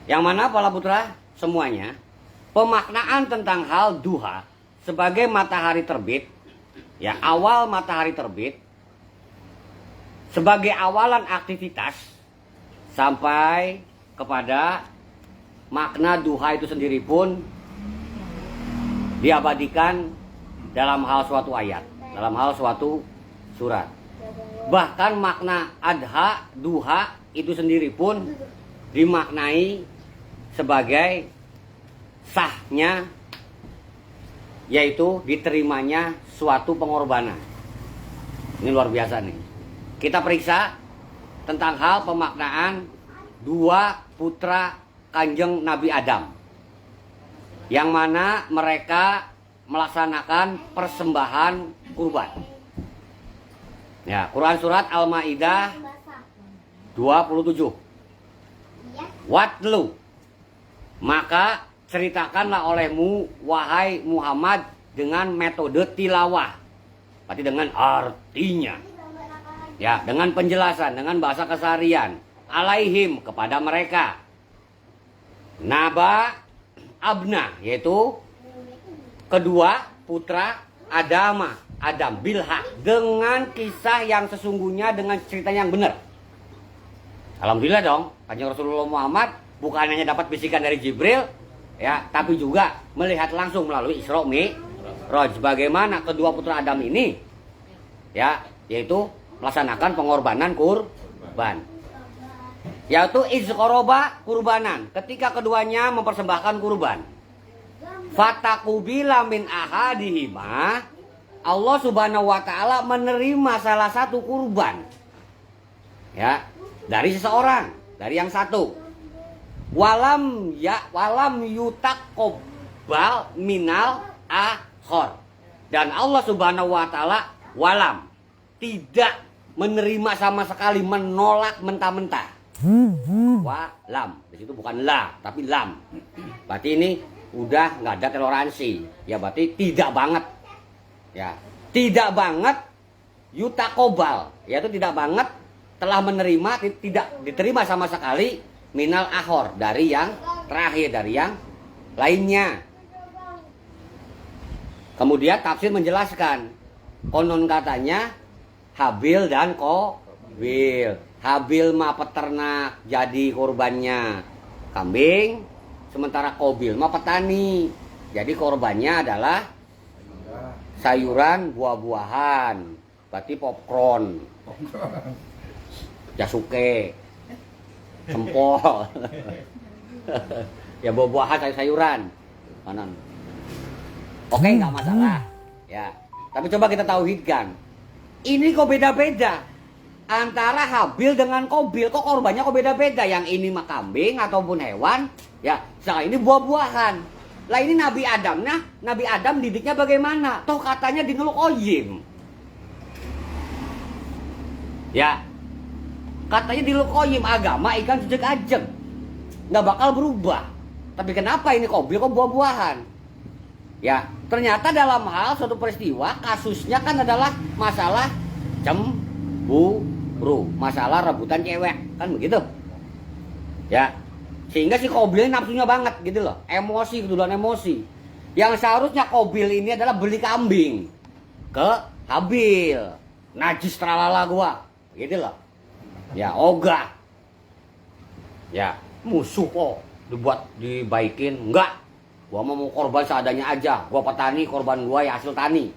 Yang mana para putra semuanya, pemaknaan tentang hal duha sebagai matahari terbit, ya awal matahari terbit, sebagai awalan aktivitas sampai kepada makna duha itu sendiri pun diabadikan dalam hal suatu ayat, dalam hal suatu surat. Bahkan makna adha, duha itu sendiri pun dimaknai sebagai sahnya, yaitu diterimanya suatu pengorbanan. Ini luar biasa nih. Kita periksa tentang hal pemaknaan dua putra kanjeng Nabi Adam, yang mana mereka melaksanakan persembahan kurban. Ya, Quran surat Al-Maidah 27. Watlu, maka ceritakanlah olehmu wahai Muhammad dengan metode tilawah, berarti dengan artinya, ya, dengan penjelasan, dengan bahasa keseharian, alaihim kepada mereka, naba abna, yaitu kedua putra Adam bilha, dengan kisah yang sesungguhnya, dengan cerita yang benar. Alhamdulillah dong, Kanjeng Rasulullah Muhammad bukan hanya dapat bisikan dari Jibril, ya, tapi juga melihat langsung melalui Isra Mi'raj bagaimana kedua putra Adam ini, ya, yaitu melaksanakan pengorbanan kurban, yaitu izqoroba kurbanan, ketika keduanya mempersembahkan kurban. Fatakubila min ahadihima, Allah subhanahu wa ta'ala menerima salah satu kurban, ya, dari seseorang, dari yang satu. Walam yutakobal minal akhor, dan Allah subhanahu wa ta'ala walam, tidak menerima sama sekali, menolak mentah-mentah. Walam, di situ bukan la tapi lam, berarti ini udah nggak ada toleransi, ya, berarti tidak banget, ya, tidak banget yutakobal, yaitu tidak banget telah menerima, tidak diterima sama sekali minal akhor, dari yang terakhir, dari yang lainnya. Kemudian tafsir menjelaskan, konon katanya Habil dan Qabil. Habil mah peternak, jadi korbannya kambing, sementara Qabil mah petani, jadi korbannya adalah sayuran, buah-buahan, berarti popcorn, Yasuke, sempol, ya buah-buahan, sayuran, kanan. Oke, nggak masalah, ya. Tapi coba kita tauhidkan, ini kok beda-beda antara Habil dengan Qabil, kok korbannya kok beda-beda? Yang ini mah kambing ataupun hewan, ya. Sekarang ini buah-buahan. Lah ini Nabi Adam, nah Nabi Adam didiknya bagaimana? Toh katanya di Nul Qayyim, ya. Katanya di Nul Qayyim agama ikan sejak ajeng, nggak bakal berubah. Tapi kenapa ini Qabil kok buah-buahan? Ya, ternyata dalam hal suatu peristiwa, kasusnya kan adalah masalah cemburu, masalah rebutan cewek, kan begitu? Ya, sehingga si Qabil nafsunya banget gitu loh, emosi, keduluan emosi. Yang seharusnya Qabil ini adalah beli kambing ke Habil, najis tralala gua, gitu loh. Ya, ogah. Ya, musuh kok dibuat dibaikin, enggak. Gua mau korban seadanya aja, gua petani, korban gua ya hasil tani.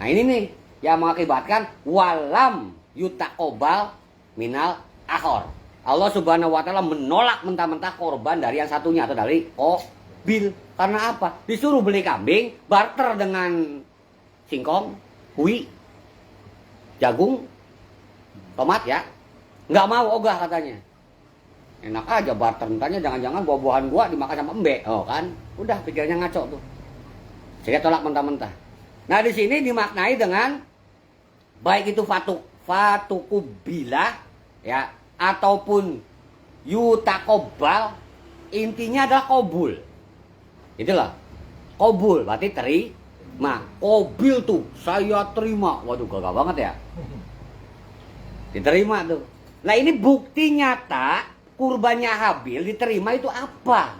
Nah ini nih yang mengakibatkan walam yutakobal minal akhor. Allah subhanahu wa ta'ala menolak mentah-mentah korban dari yang satunya atau dari Qabil. Karena apa? Disuruh beli kambing, barter dengan singkong, kui, jagung, tomat, ya. Nggak mau ogah katanya. Enak aja barter, tanya jangan-jangan buah-buahan gua dimakan sama embe. Oh kan, udah pikirannya ngaco tuh. Saya tolak mentah-mentah. Nah di sini dimaknai dengan baik itu fatukubila, ya, ataupun yutakobal, intinya adalah kobul. Itulah kobul, berarti terima. Kobil tuh saya terima. Waduh gagah banget ya, diterima tuh. Nah ini bukti nyata kurbannya Habil diterima itu apa?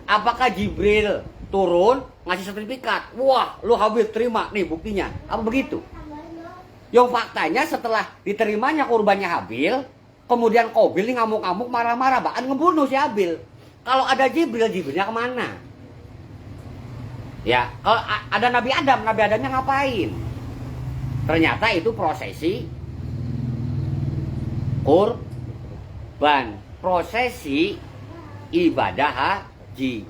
Apakah Jibril turun ngasih sertifikat? Wah, lu Habil terima, nih buktinya. Apa begitu? Yang faktanya setelah diterimanya kurbannya Habil, kemudian Qabil nih ngamuk-ngamuk, marah-marah, bahkan ngebunuh si Habil. Kalau ada Jibril, Jibrilnya kemana? Ya, kalau ada Nabi Adamnya ngapain? Ternyata itu prosesi kurban, prosesi ibadah haji.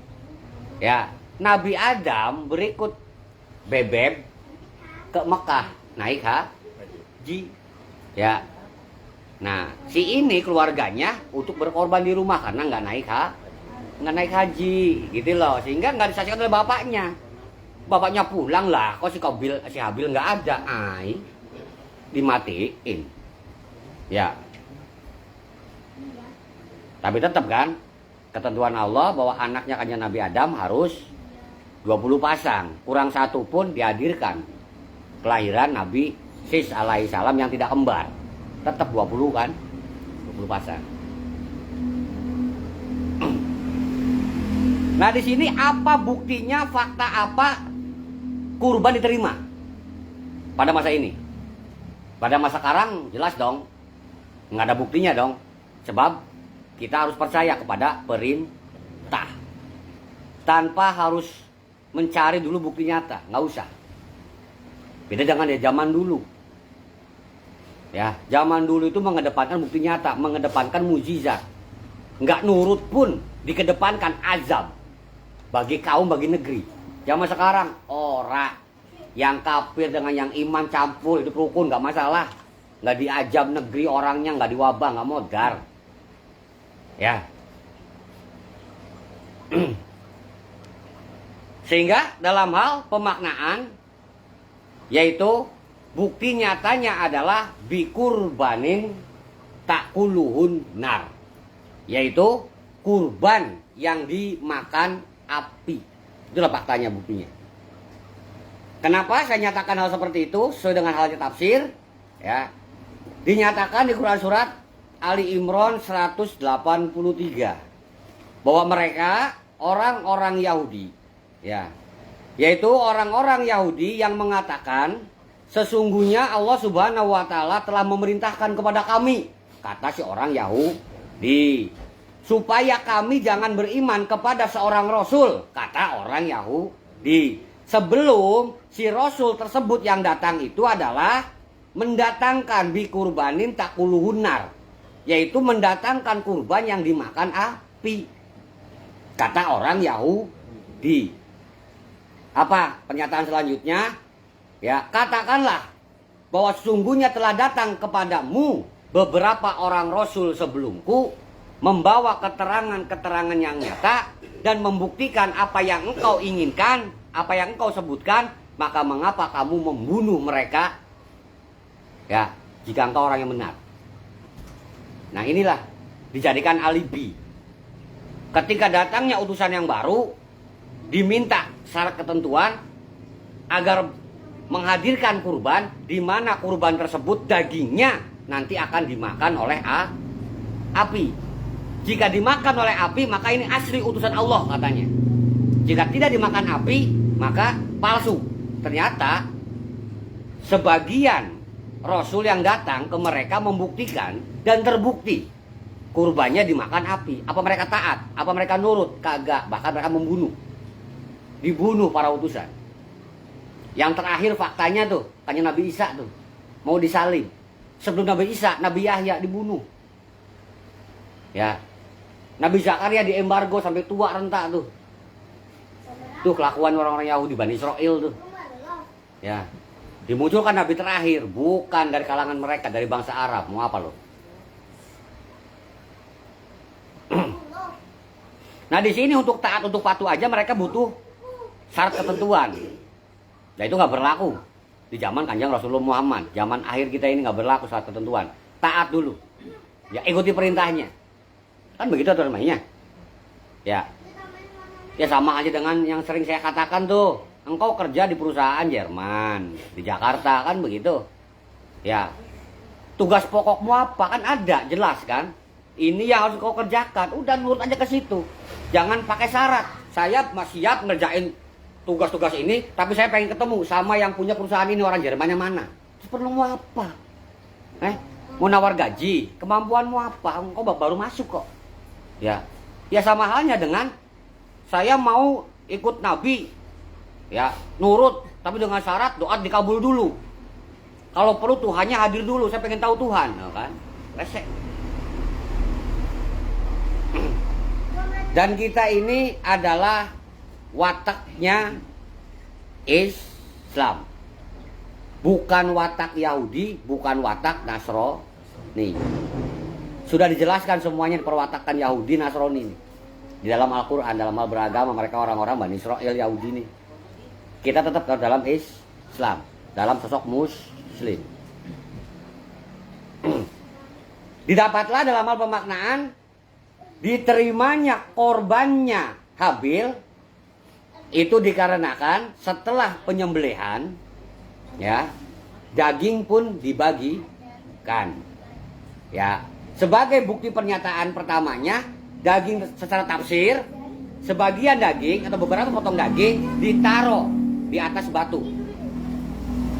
Ya, Nabi Adam berikut bebek ke Mekah naik haji. Ya, nah si ini keluarganya untuk berkorban di rumah karena nggak naik haji, gitu loh, sehingga nggak disaksikan oleh bapaknya. Bapaknya pulang lah, kok si Habil nggak ada, dimatiin. Ya, tapi tetap kan ketentuan Allah bahwa anaknya kanjeng Nabi Adam harus 20 pasang, kurang satu pun dihadirkan. Kelahiran Nabi Sis alaihissalam yang tidak kembar, tetap 20 kan, 20 pasang. Nah di sini apa buktinya, fakta apa kurban diterima pada masa ini? Pada masa sekarang jelas dong, nggak ada buktinya dong. Sebab kita harus percaya kepada perintah tanpa harus mencari dulu bukti nyata, nggak usah. Beda dengan ya zaman dulu. Ya, zaman dulu itu mengedepankan bukti nyata, mengedepankan mukjizat. Nggak nurut pun dikedepankan azab bagi kaum, bagi negeri. Zaman sekarang orang yang kafir dengan yang iman campur, hidup rukun, nggak masalah. Nggak diajab negeri orangnya, nggak diwabah, nggak modar. Ya. Sehingga dalam hal pemaknaan, yaitu bukti nyatanya adalah bikurbanin takuluhun nar, yaitu kurban yang dimakan api. Itulah faktanya, buktinya. Kenapa saya nyatakan hal seperti itu sesuai dengan halnya tafsir? Ya, dinyatakan di Quran surat Ali Imran 183 bahwa mereka orang-orang Yahudi, ya, yaitu orang-orang Yahudi yang mengatakan sesungguhnya Allah Subhanahu wa taala telah memerintahkan kepada kami, kata si orang Yahudi, supaya kami jangan beriman kepada seorang rasul, kata orang Yahudi, sebelum si rasul tersebut yang datang itu adalah mendatangkan bikurbanin takuluhunar, yaitu mendatangkan kurban yang dimakan api, kata orang Yahudi. Apa pernyataan selanjutnya? Ya, katakanlah bahwa sesungguhnya telah datang kepadamu beberapa orang rasul sebelumku, membawa keterangan-keterangan yang nyata dan membuktikan apa yang engkau inginkan, apa yang engkau sebutkan, maka mengapa kamu membunuh mereka? Ya, jika engkau orang yang benar. Nah inilah dijadikan alibi. Ketika datangnya utusan yang baru, diminta syarat ketentuan agar menghadirkan kurban, di mana kurban tersebut dagingnya nanti akan dimakan oleh api. Jika dimakan oleh api, maka ini asli utusan Allah katanya. Jika tidak dimakan api, maka palsu. Ternyata sebagian rasul yang datang ke mereka membuktikan dan terbukti kurbannya dimakan api. Apa mereka taat? Apa mereka nurut? Kagak. Bahkan mereka membunuh. Dibunuh para utusan. Yang terakhir faktanya tuh, tanya Nabi Isa tuh, mau disalib. Sebelum Nabi Isa, Nabi Yahya dibunuh. Ya, Nabi Zakaria diembargo sampai tua renta tuh. Tuh kelakuan orang-orang Yahudi, Bani Israel tuh. Ya, dimunculkan Nabi terakhir, bukan dari kalangan mereka, dari bangsa Arab. Mau apa lo? Nah di sini untuk taat, untuk patuh aja mereka butuh syarat ketentuan. Nah itu nggak berlaku di zaman kanjeng Rasulullah Muhammad. Zaman akhir kita ini nggak berlaku syarat ketentuan. Taat dulu, ya ikuti perintahnya. Kan begitu tuh namanya. Ya, ya sama aja dengan yang sering saya katakan tuh. Engkau kerja di perusahaan Jerman di Jakarta kan begitu. Ya, tugas pokokmu apa kan ada jelas kan. Ini yang harus kau kerjakan. Udah nurut aja ke situ. Jangan pakai syarat. Saya masih siap ngerjain tugas-tugas ini, tapi saya pengen ketemu sama yang punya perusahaan ini, orang Jerman yang mana. Terus perlu mau apa? Mau nawar gaji? Kemampuanmu apa? Engkau baru masuk kok. Ya. Ya sama halnya dengan saya mau ikut Nabi. Ya, nurut, tapi dengan syarat doa dikabul dulu. Kalau perlu Tuhannya hadir dulu, saya pengen tahu Tuhan, kan? Resek. Dan kita ini adalah wataknya Islam. Bukan watak Yahudi, bukan watak Nasrani. Sudah dijelaskan semuanya perwatakan Yahudi Nasrani. Di dalam Al-Quran, dalam hal beragama, mereka orang-orang Bani Israel Yahudi ini. Kita tetap dalam Islam, dalam sosok Muslim. Didapatlah dalam hal pemaknaan, diterimanya korbannya Habil itu dikarenakan setelah penyembelihan, ya, daging pun dibagikan. Ya, sebagai bukti pernyataan pertamanya, daging secara tafsir, sebagian daging atau beberapa potong daging ditaruh di atas batu,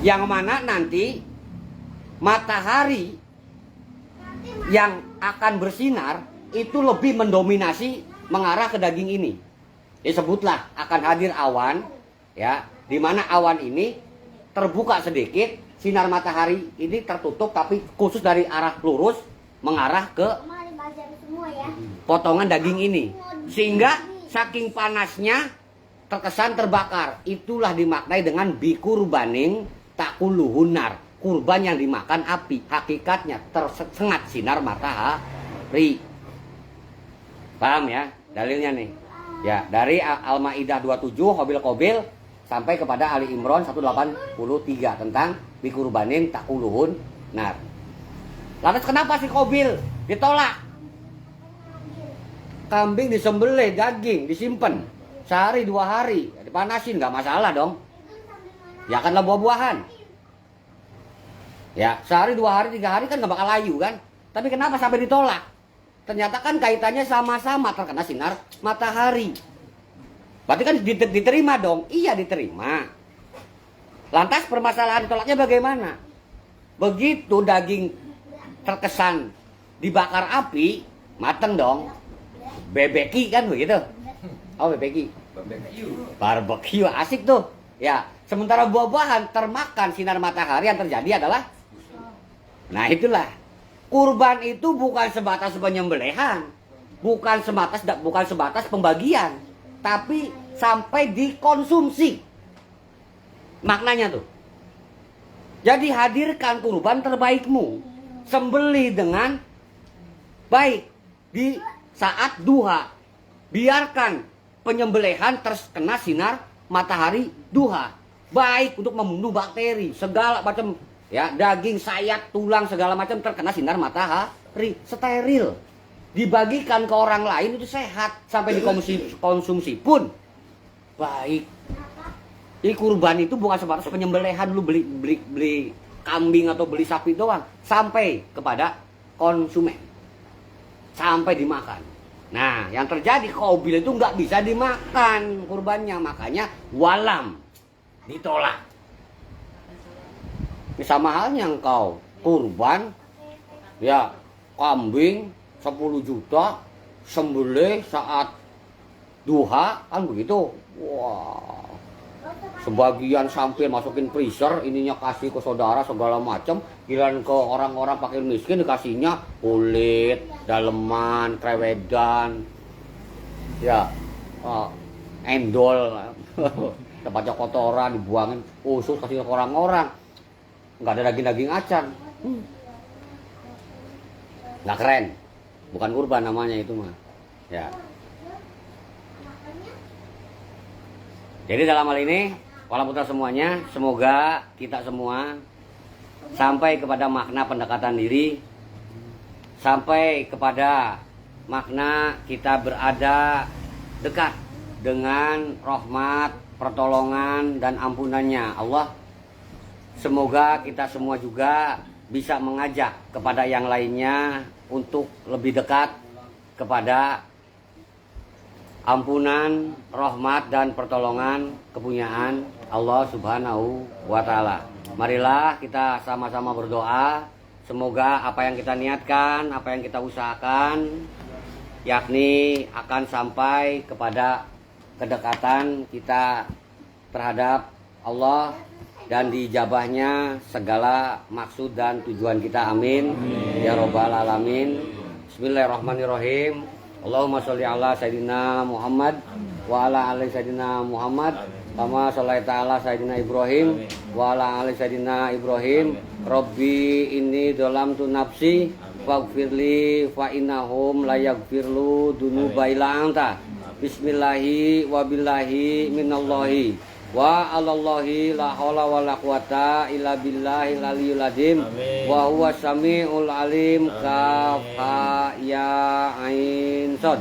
yang mana nanti matahari yang akan bersinar itu lebih mendominasi mengarah ke daging ini. Disebutlah akan hadir awan, ya, di mana awan ini terbuka sedikit, sinar matahari ini tertutup tapi khusus dari arah lurus mengarah ke potongan daging ini, sehingga saking panasnya terkesan terbakar. Itulah dimaknai dengan bikurbaning takuluhunar, kurban yang dimakan api. Hakikatnya tersengat sinar matahari. Paham ya dalilnya nih? Ya, dari Al-Maidah 27 Habil Qabil sampai kepada Ali Imran 183 tentang bikurbanin takuluhun nar. Lantas kenapa si Qabil ditolak? Kambing disembelih, daging disimpan sehari 2 hari, dipanasin, nggak masalah dong. Ya kanlah buah-buahan. Ya, sehari 2 hari 3 hari kan nggak bakal layu kan. Tapi kenapa sampai ditolak? Ternyata kan kaitannya sama-sama terkena sinar matahari. Berarti kan diterima dong. Iya diterima. Lantas permasalahan tolaknya bagaimana? Begitu daging terkesan dibakar api, mateng dong. Bebeki kan begitu. Oh bebeki. Barbecue asik tuh. Ya, sementara buah-buahan termakan sinar matahari, yang terjadi adalah, nah itulah, kurban itu bukan sebatas penyembelihan, bukan sebatas pembagian, tapi sampai dikonsumsi. Maknanya tuh. Jadi hadirkan kurban terbaikmu, sembelih dengan baik di saat duha. Biarkan penyembelihan terkena sinar matahari duha. Baik untuk membunuh bakteri, segala macam, ya, daging, sayap, tulang, segala macam terkena sinar matahari, steril. Dibagikan ke orang lain itu sehat, sampai dikonsumsi pun baik. Jadi kurban itu bukan sebatas penyembelihan, lu beli kambing atau beli sapi doang, sampai kepada konsumen, sampai dimakan. Nah, yang terjadi Qabil itu nggak bisa dimakan kurbannya, makanya walam ditolak. Ini sama halnya engkau kurban, ya, kambing 10 juta sembelih saat duha kan begitu. Wah, sebagian sampai masukin freezer, ininya kasih ke saudara segala macam. Giliran ke orang-orang fakir miskin dikasihnya kulit, daleman, krewedan, ya, endol, tempatnya kotoran dibuangin, usus kasih ke orang-orang. Nggak ada daging-daging acan. Nggak keren. Bukan kurban namanya itu mah. Ya. Jadi dalam hal ini, wala putra semuanya, semoga kita semua sampai kepada makna pendekatan diri, sampai kepada makna kita berada dekat dengan rahmat, pertolongan, dan ampunannya Allah. Semoga kita semua juga bisa mengajak kepada yang lainnya untuk lebih dekat kepada ampunan, rahmat dan pertolongan kepunyaan Allah Subhanahu wa taala. Marilah kita sama-sama berdoa semoga apa yang kita niatkan, apa yang kita usahakan yakni akan sampai kepada kedekatan kita terhadap Allah dan dijabahnya segala maksud dan tujuan kita. Amin. Ya robbal alamin. Bismillahirrahmanirrahim. Allahumma sholli ala sayyidina Muhammad wa ala ali sayyidina Muhammad kama shallaita ala sayyidina Ibrahim wa ala ali sayyidina Ibrahim. Rabbi inni dzalamtu nafsi faghfirli fa innahum la yaghfirlu dzunuba illa anta. Bismillahi wa billahi minallahi wa alallahi la haula wa la quwata illa billahil aliyil azim wa huwa samiul alim. Kaf ha ya ain sad.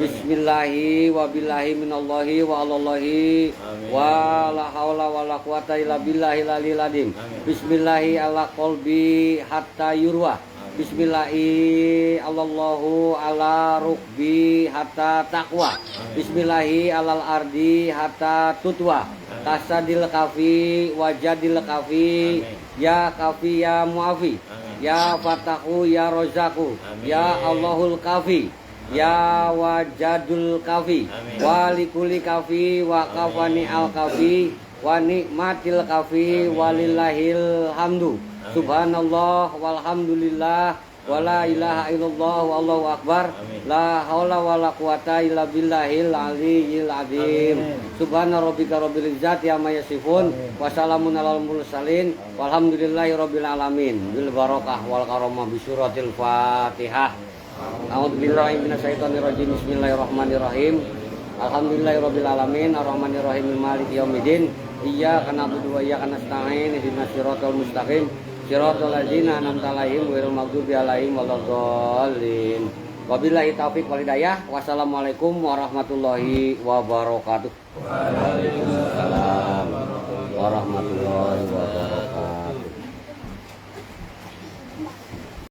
Bismillahi wa billahi minallahi wa alallahi wa la haula wa la quwata illa billahil aliyil azim. Bismillahi ala qalbi hatta yurwa. Bismillahi Allahu ala rukbi hatta taqwa. Bismillahi alal ardi hatta tutwa. Tasadil kafi wajadil kafi. Ya kafi ya muafi. Ya fatahu ya rozaku. Ya Allahul kafi. Ya wajadul kafi. Walikuli kafi wa kafani al kafi. Wa nikmatil kafi walillahil hamdu. Subhanallah walhamdulillah wala ilaha illallah wallahu akbar. La haula wala quwata illa billahil aliyil azim. Subhana rabbika rabbil izzati amma yasifun wa salamun alal mursalin walhamdulillahi rabbil alamin. Bil barakah wal karamah bi suratil Fatihah. A'udzubillahi minasyaitonir rajim. Bismillahirrahmanirrahim. Alhamdulillahi rabbil alamin arrahmanir rahim maliki yaumiddin. Iyyaka na'budu wa iyyaka nasta'in ihdinas siratal mustaqim siratal ladzina an'amta 'alaihim ghairil maghdubi 'alaihim waladdallin. Wabillahi taufik wal hidayah. Wassalamualaikum warahmatullahi wabarakatuh.